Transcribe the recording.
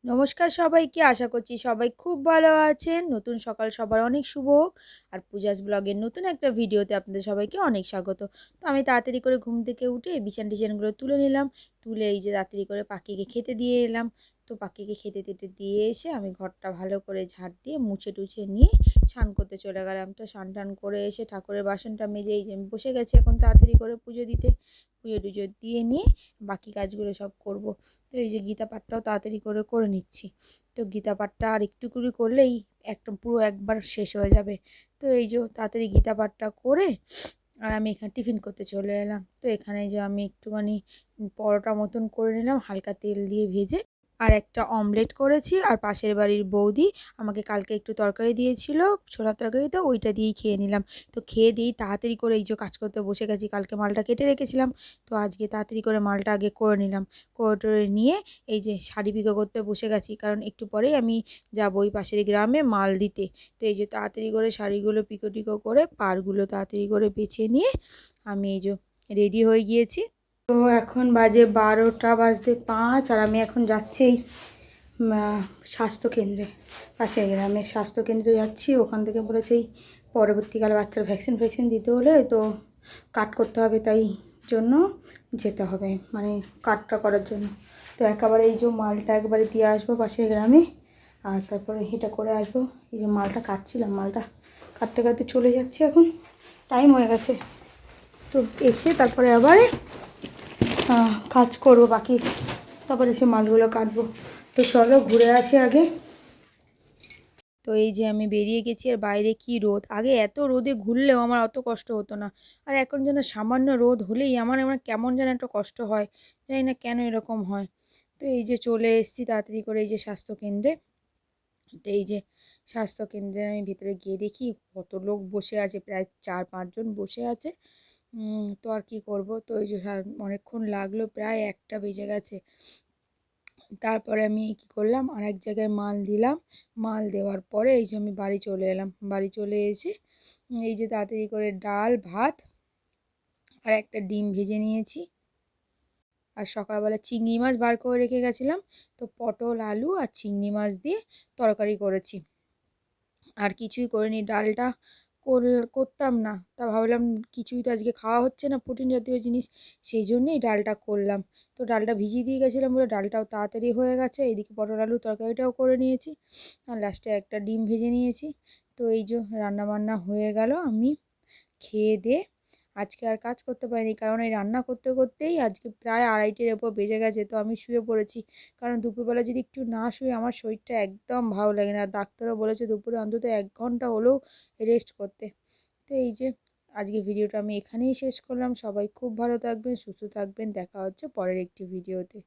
নমস্কার সবাইকে, আশা করছি সবাই খুব ভালো আছেন। নতুন সকাল সবার অনেক শুভ হোক। আর পূজাস ব্লগের নতুন একটা ভিডিওতে আপনাদের সবাইকে অনেক স্বাগত। তো আমি তাড়াতাড়ি করে ঘুম থেকে উঠে বিছান টিছানগুলো তুলে নিলাম। তুলে এই যে তাড়াতাড়ি করে পাখিকে খেতে দিয়ে এলাম। তো পাখিকে খেতে টেতে দিয়ে এসে আমি ঘরটা ভালো করে ঝাঁট দিয়ে মুছে টুছে নিয়ে স্নান করতে চলে গেলাম। তো স্নান টান করে এসে ঠাকুরের বাসনটা মেজে এই যে আমি বসে গেছি এখন তাড়াতাড়ি করে পুজো দিতে। পুজো টুজো দিয়ে নিয়ে বাকি কাজগুলো সব করব। তো এই যে গীতা পাঠটাও তাড়াতাড়ি করে করে নিচ্ছি। তো গীতা পাঠটা আর একটু করে করলেই একটা পুরো একবার শেষ হয়ে যাবে। তো এই যে তাড়াতাড়ি গীতা পাঠটা করে আর আমি এখানে টিফিন করতে চলে এলাম। তো এখানে যে আমি একটুখানি পরোটা মতন করে নিলাম হালকা তেল দিয়ে ভেজে। আর একটা অমলেট করেছি। আর পাশের বাড়ির বৌদি আমাকে কালকে একটু তরকারি দিয়েছিল, ছোলার তরকারি, তো ওইটা দিয়েই খেয়ে নিলাম। তো খেয়ে দিয়েই তাড়াতাড়ি করে এই যে কাজ করতে বসে গেছি। কালকে মালটা কেটে রেখেছিলাম, তো আজকে তাড়াতাড়ি করে মালটা আগে করে নিলাম। করে নিয়ে এই যে শাড়ি পিকো করতে বসে গেছি, কারণ একটু পরেই আমি যাবো ওই পাশের গ্রামে মাল দিতে। তো এই যে তাড়াতাড়ি করে শাড়িগুলো পিকো টিকো করে পাড়গুলো তাড়াতাড়ি করে বেছে নিয়ে আমি এই যে রেডি হয়ে গিয়েছি। তো এখন বাজে 12:05 আর আমি এখন যাচ্ছি স্বাস্থ্যকেন্দ্রে, পাশের গ্রামের স্বাস্থ্যকেন্দ্রে যাচ্ছি। ওখান থেকে বলেছে এই পরবর্তীকালে বাচ্চার ভ্যাকসিন দিতে হলে তো কার্ড করতে হবে, তাই জন্য যেতে হবে, মানে কার্ডটা করার জন্য। তো একেবারে এই যে মালটা একবারে দিয়ে আসবো পাশের গ্রামে, আর তারপরে এটা করে আসবো। এই যে মালটা কাটছিলাম, মালটা কাটতে কাটতে চলে যাচ্ছে, এখন টাইম হয়ে গেছে। তো এসে তারপরে আবার কাজ করবো বাকি, তারপর এসে মালগুলো কাটবো। তো চলো ঘুরে আসি আগে। তো এই যে আমি বেরিয়ে গেছি, আর বাইরে কি রোদ! আগে এত রোদে ঘুরলেও আমার অত কষ্ট হতো না, আর এখন যেন সামান্য রোদ হলেই আমার আমার কেমন যেন একটা কষ্ট হয়, জানি না কেন এরকম হয়। তো এই যে চলে এসেছি তাড়াতাড়ি করে এই যে স্বাস্থ্যকেন্দ্রে। তো এই যে স্বাস্থ্যকেন্দ্রে আমি ভিতরে গিয়ে দেখি কত লোক বসে আছে, প্রায় 4-5 জন বসে আছে। তো আর কি করব, তো এই যে অনেকক্ষণ লাগলো, প্রায় 1টা বেজে গেছে। তারপরে আমি কী করলাম, আর এক জায়গায় মাল দিলাম। মাল দেওয়ার পরে এই যে আমি বাড়ি চলে এলাম। বাড়ি চলে এসে এই যে তাড়াতাড়ি করে ডাল ভাত আর একটা ডিম ভেজে নিয়েছি। আর সকালবেলা চিংড়ি মাছ বার করে রেখে গেছিলাম, তো পটল আলু আর চিংড়ি মাছ দিয়ে তরকারি করেছি। আর কিছুই করিনি, ডালটা করতাম না, তা ভাবলাম কিছুই তো আজকে খাওয়া হচ্ছে না প্রোটিন জাতীয় জিনিস, সেই জন্যেই ডালটা করলাম। তো ডালটা ভিজিয়ে দিয়ে গেছিলাম বলে ডালটাও তাড়াতাড়ি হয়ে গেছে। এইদিকে পটল আলু তরকারিটাও করে নিয়েছি, আর লাস্টে একটা ডিম ভেজে নিয়েছি। তো এই যে রান্নাবান্না হয়ে গেল। আমি খেয়ে দিয়ে আজকে আর কাজ করতে পারিনি, কারণ এই রান্না করতে করতেই আজকে প্রায় 2:30-এর ওপর বেজে গেছে। তো আমি শুয়ে পড়েছি, কারণ দুপুরবেলা যদি একটু না শুয়ে আমার শরীরটা একদম ভালো লাগে না। ডাক্তারও বলেছে দুপুরে অন্তত 1 ঘন্টা হলেও রেস্ট করতে। তো এই যে আজকে ভিডিওটা আমি এখানেই শেষ করলাম। সবাই খুব ভালো থাকবেন, সুস্থ থাকবেন, দেখা হচ্ছে পরের একটি ভিডিওতে।